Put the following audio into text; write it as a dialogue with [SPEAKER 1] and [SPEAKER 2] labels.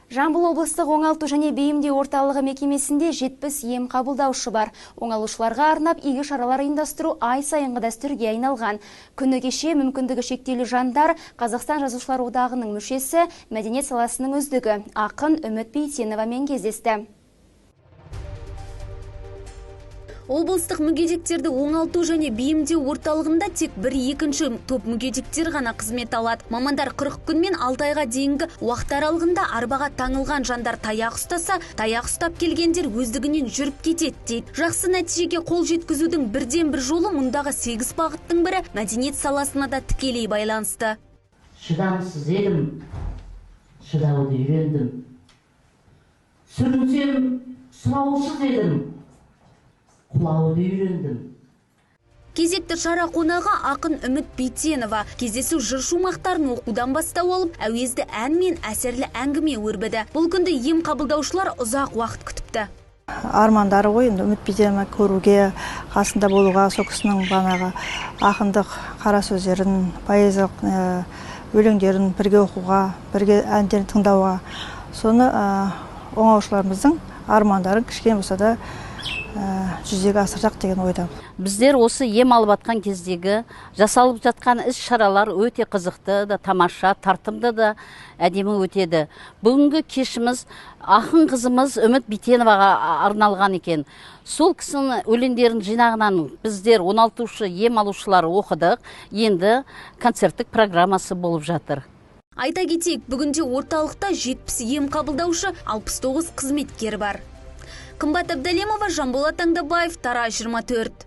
[SPEAKER 1] Жамбыл облыстық оңалту және бейімдеу орталығы мекемесінде 70 ем қабылдаушы бар. Оңалушыларға арнап игі шаралар ұйымдастыру ай сайынғы дәстүрге айналған. Күні кеше мүмкіндігі шектеулі жандар Қазақстан Жазушылар одағының мүшесі, мәдениет саласының үздігі ақын Үміт Бейтеновамен кездесті. Облыстық мүгедектерді оңалту және бейімдеу орталығында тек бір-екінші топ мүгедектер ғана қызмет алады. Мамандар 40 күн мен 6 айға дейінгі уақыт аралығында арбаға таңылған жандар таяқ ұстаса, таяқ ұстап келгендер өздігінен жүріп кетеді дейді. Жақсы нәтижеге қол жеткізудің бірден бір жолы мұндағы 8 бағыттың бірі мәдениет саласына да тікелей байланысты.
[SPEAKER 2] Шыдамсыз едім, шыдауды үйрендім. Сүрінсем, сұраусыз едім. Құлауды үйрендім.
[SPEAKER 1] Кезекті шара қонағы ақын Үміт Бейтенова. Кездесу жыр шумақтарын оқудан бастау алып, әуезді ән мен әсерлі әңгіме өрбіді. Бұл күнді ем қабылдаушылар ұзақ уақыт күтіпті.
[SPEAKER 3] Армандары ғой, Үміт Бейтенова көруге, қасында болуға, сол кісінің бағанағы ақындық қара сөздерін, поэзиялық өлеңдерін бірге оқуға, бірге әндерін тыңдауға. Соны оңаушыларымыздың армандарын кішкене болса да жүзеге асырсақ деген ойда.
[SPEAKER 4] Біздер осы ем алып жатқан кездегі жасалып жатқан іс шаралар өте қызықты да, тамаша, тартымды да, әдемі өтеді. Бүгінгі кешіміз ақын қызымыз Үміт Бейтеноваға арналған екен. Сол кісінің өлеңдерін жинағынан біздер 16 ем алушылар оқыдық. Енді концерттік программасы болып жатыр.
[SPEAKER 1] Айта кетейік, бүгінде орталықта 70 ем қабылдаушы, 69 қызметкер бар. Қымбат Әбдәлемова, Жамболат Таңдабаев, Тараз 24.